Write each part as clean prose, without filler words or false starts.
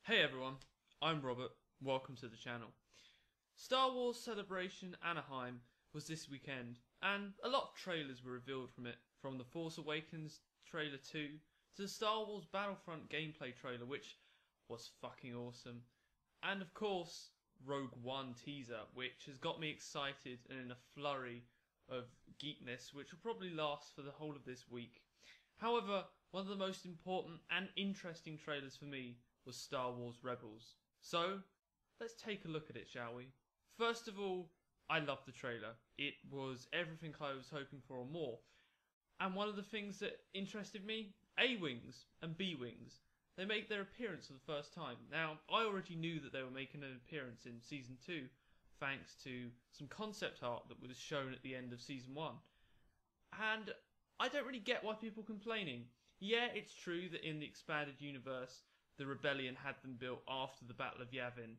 Hey everyone, I'm Robert, welcome to the channel. Star Wars Celebration Anaheim was this weekend, and a lot of trailers were revealed from it, from the Force Awakens trailer 2 to the Star Wars Battlefront gameplay trailer, which was fucking awesome, and of course Rogue One teaser, which has got me excited and in a flurry of geekness which will probably last for the whole of this week. However, one of the most important and interesting trailers for me was Star Wars Rebels. So, let's take a look at it, shall we? First of all, I loved the trailer. It was everything I was hoping for and more. And one of the things that interested me, A-Wings and B-Wings. They make their appearance for the first time. Now, I already knew that they were making an appearance in Season 2, thanks to some concept art that was shown at the end of Season 1. And I don't really get why people are complaining. Yeah, it's true that in the expanded universe, the rebellion had them built after the Battle of Yavin.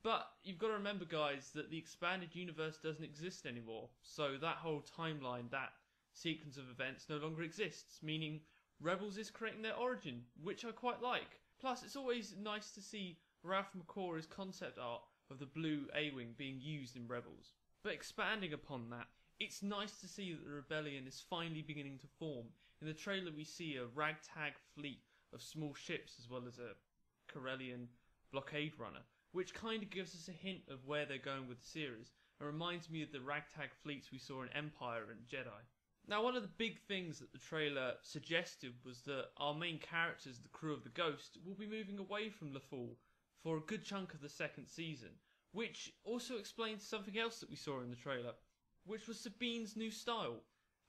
But you've got to remember, guys, that the expanded universe doesn't exist anymore. So that whole timeline, that sequence of events no longer exists, meaning Rebels is creating their origin, which I quite like. Plus, it's always nice to see Ralph McQuarrie's concept art of the blue A-Wing being used in Rebels. But expanding upon that, it's nice to see that the rebellion is finally beginning to form. In the trailer we see a ragtag fleet of small ships as well as a Corellian blockade runner, which kind of gives us a hint of where they're going with the series and reminds me of the ragtag fleets we saw in Empire and Jedi. Now, one of the big things that the trailer suggested was that our main characters, the crew of the Ghost, will be moving away from Lothal for a good chunk of the second season, which also explains something else that we saw in the trailer, which was Sabine's new style.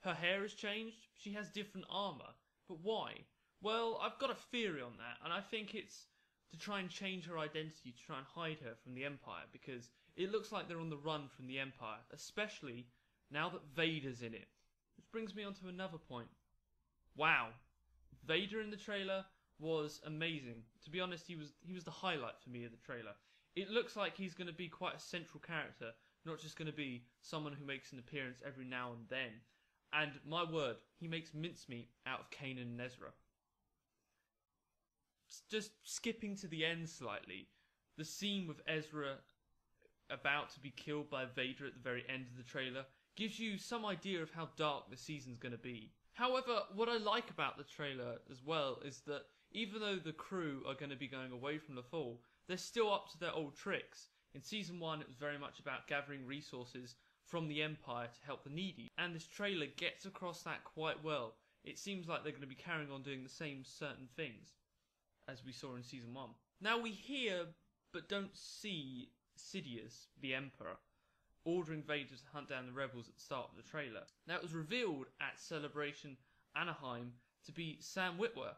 Her hair has changed, she has different armour, but why? Well, I've got a theory on that, and I think it's to try and change her identity, to try and hide her from the Empire, because it looks like they're on the run from the Empire, especially now that Vader's in it. Which brings me on to another point. Wow, Vader in the trailer was amazing. To be honest, he was the highlight for me of the trailer. It looks like he's going to be quite a central character, not just going to be someone who makes an appearance every now and then. And my word, he makes mincemeat out of Kanan and Ezra. Just skipping to the end slightly, the scene with Ezra about to be killed by Vader at the very end of the trailer gives you some idea of how dark the season's going to be. However, what I like about the trailer as well is that even though the crew are going to be going away from Lothal, they're still up to their old tricks. In Season 1 it was very much about gathering resources from the Empire to help the needy, and this trailer gets across that quite well. It seems like they're going to be carrying on doing the same certain things as we saw in Season 1. Now we hear, but don't see, Sidious, the Emperor, ordering Vader to hunt down the rebels at the start of the trailer. Now it was revealed at Celebration Anaheim to be Sam Witwer,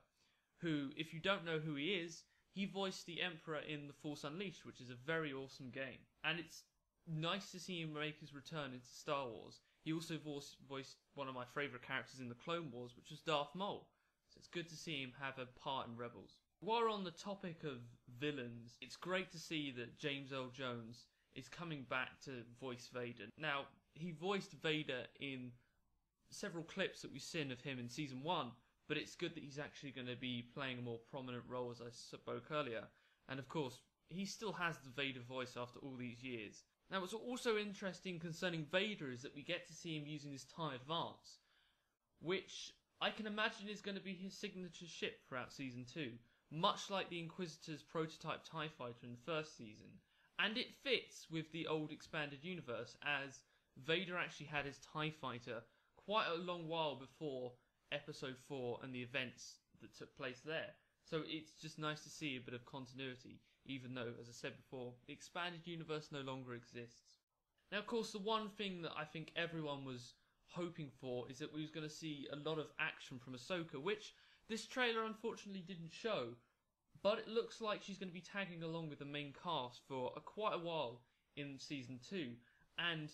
who, if you don't know who he is, he voiced the Emperor in The Force Unleashed, which is a very awesome game. And it's nice to see him make his return into Star Wars. He also voiced one of my favourite characters in the Clone Wars, which was Darth Maul. So it's good to see him have a part in Rebels. While we're on the topic of villains, it's great to see that James Earl Jones is coming back to voice Vader. Now, he voiced Vader in several clips that we've seen of him in Season 1, but it's good that he's actually going to be playing a more prominent role, as I spoke earlier. And of course, he still has the Vader voice after all these years. Now, what's also interesting concerning Vader is that we get to see him using this TIE Advance, which I can imagine is going to be his signature ship throughout Season 2, much like the Inquisitor's prototype TIE Fighter in the first season. And it fits with the old expanded universe, as Vader actually had his TIE Fighter quite a long while before Episode 4 and the events that took place there. So it's just nice to see a bit of continuity, even though, as I said before, the expanded universe no longer exists. Now, of course, the one thing that I think everyone was hoping for is that we was going to see a lot of action from Ahsoka, which this trailer unfortunately didn't show. But it looks like she's going to be tagging along with the main cast for quite a while in Season 2. And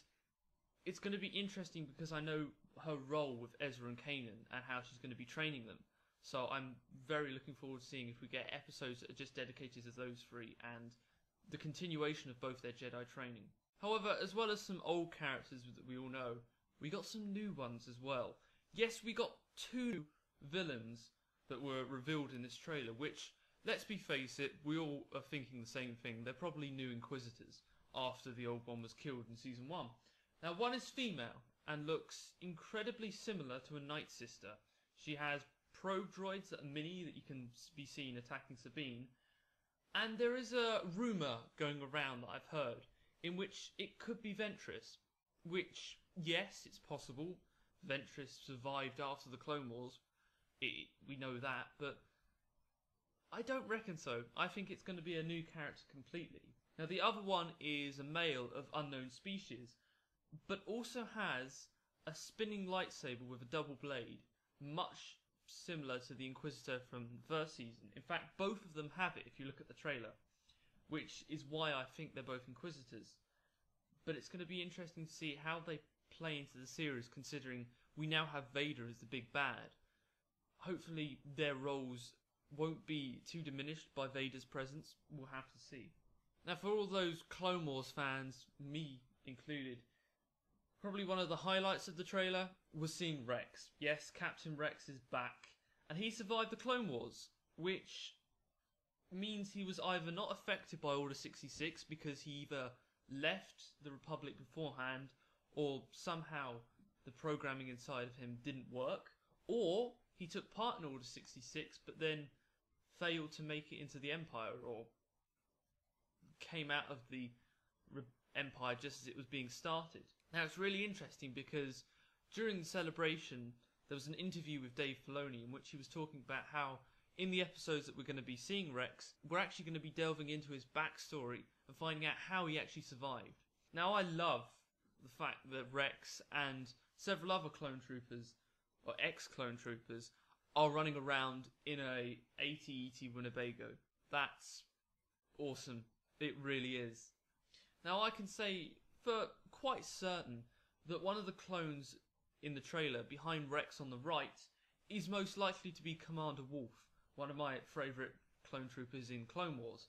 it's going to be interesting because I know her role with Ezra and Kanan and how she's going to be training them. So I'm very looking forward to seeing if we get episodes that are just dedicated to those three and the continuation of both their Jedi training. However, as well as some old characters that we all know, we got some new ones as well. Yes, we got two villains that were revealed in this trailer, which let's be face it, we all are thinking the same thing. They're probably new Inquisitors after the old one was killed in Season 1. Now, one is female and looks incredibly similar to a Night Sister. She has probe droids that are mini that you can be seen attacking Sabine. And there is a rumour going around that I've heard in which it could be Ventress. Which, yes, it's possible. Ventress survived after the Clone Wars. We know that, but I don't reckon so. I think it's going to be a new character completely. Now, the other one is a male of unknown species, but also has a spinning lightsaber with a double blade, much similar to the Inquisitor from the first season. In fact, both of them have it if you look at the trailer, which is why I think they're both Inquisitors. But it's going to be interesting to see how they play into the series, considering we now have Vader as the big bad. Hopefully their roles won't be too diminished by Vader's presence. We'll have to see. Now, for all those Clone Wars fans, me included, probably one of the highlights of the trailer was seeing Rex. Yes, Captain Rex is back, and he survived the Clone Wars, which means he was either not affected by Order 66 because he either left the Republic beforehand, or somehow the programming inside of him didn't work, or he took part in Order 66 but then failed to make it into the Empire, or came out of the Empire just as it was being started. Now, it's really interesting because during the celebration there was an interview with Dave Filoni in which he was talking about how in the episodes that we're going to be seeing Rex, we're actually going to be delving into his backstory and finding out how he actually survived. Now, I love the fact that Rex and several other clone troopers, or ex-clone troopers, are running around in a AT-AT Winnebago. That's awesome. It really is. Now, I can say for quite certain that one of the clones in the trailer behind Rex on the right is most likely to be Commander Wolf, one of my favourite clone troopers in Clone Wars.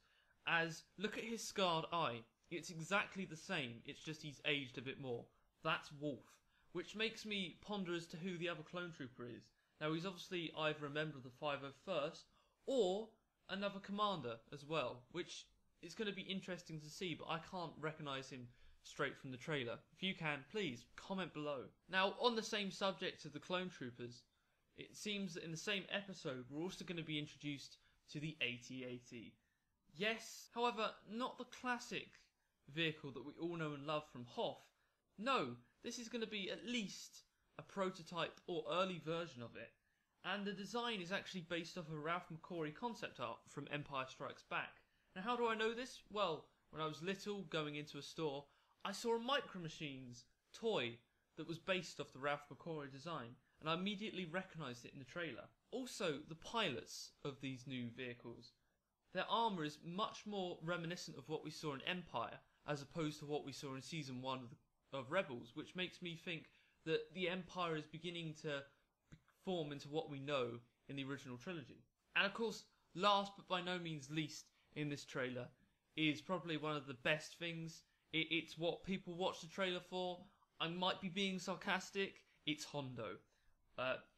As, look at his scarred eye. It's exactly the same, it's just he's aged a bit more. That's Wolf. Which makes me ponder as to who the other clone trooper is. Now, he's obviously either a member of the 501st, or another commander as well, which is going to be interesting to see, but I can't recognise him straight from the trailer. If you can, please, comment below. Now, on the same subject of the clone troopers, it seems that in the same episode, we're also going to be introduced to the AT-AT. Yes, however, not the classic vehicle that we all know and love from Hoth. No, this is going to be at least a prototype or early version of it. And the design is actually based off a Ralph McQuarrie concept art from Empire Strikes Back. Now, how do I know this? Well, when I was little, going into a store, I saw a Micro Machines toy that was based off the Ralph McQuarrie design, and I immediately recognised it in the trailer. Also, the pilots of these new vehicles, their armour is much more reminiscent of what we saw in Empire, as opposed to what we saw in Season 1 of Rebels, which makes me think that the Empire is beginning to form into what we know in the original trilogy. And of course, last but by no means least in this trailer is probably one of the best things. It's what people watch the trailer for. I might be being sarcastic. It's Hondo.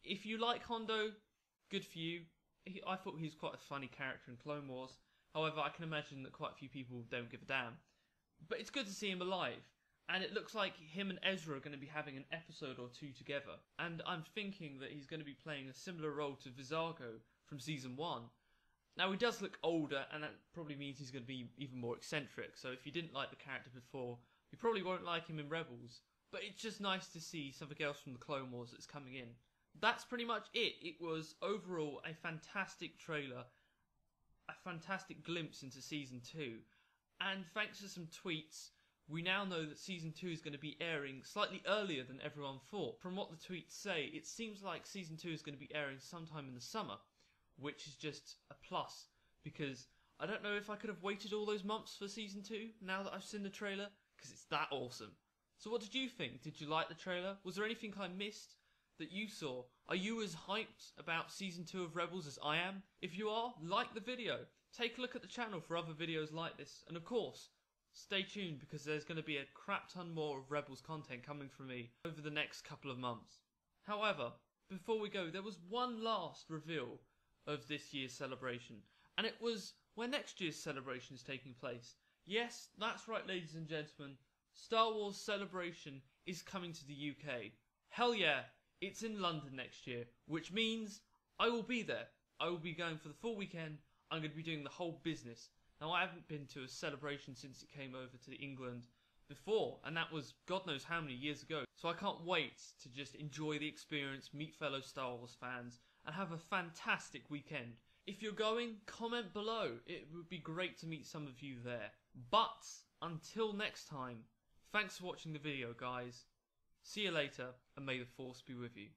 If you like Hondo, good for you. I thought he was quite a funny character in Clone Wars. However, I can imagine that quite a few people don't give a damn. But it's good to see him alive. And it looks like him and Ezra are going to be having an episode or two together. And I'm thinking that he's going to be playing a similar role to Vizago from Season 1. Now, he does look older, and that probably means he's going to be even more eccentric. So if you didn't like the character before, you probably won't like him in Rebels. But it's just nice to see something else from the Clone Wars that's coming in. That's pretty much it. It was overall a fantastic trailer, a fantastic glimpse into Season 2. And thanks to some tweets, we now know that Season 2 is going to be airing slightly earlier than everyone thought. From what the tweets say, it seems like Season 2 is going to be airing sometime in the summer, which is just a plus, because I don't know if I could have waited all those months for Season 2 now that I've seen the trailer, because it's that awesome. So what did you think? Did you like the trailer? Was there anything I missed that you saw? Are you as hyped about Season 2 of Rebels as I am? If you are, like the video. Take a look at the channel for other videos like this, and of course, stay tuned because there's going to be a crap ton more of Rebels content coming from me over the next couple of months. However, before we go, there was one last reveal of this year's celebration, and it was where next year's celebration is taking place. Yes, that's right, ladies and gentlemen. Star Wars Celebration is coming to the UK. Hell yeah, it's in London next year, which means I will be there. I will be going for the full weekend. I'm going to be doing the whole business. Now, I haven't been to a celebration since it came over to England before, and that was God knows how many years ago. So I can't wait to just enjoy the experience, meet fellow Star Wars fans, and have a fantastic weekend. If you're going, comment below. It would be great to meet some of you there. But until next time, thanks for watching the video, guys. See you later, and may the Force be with you.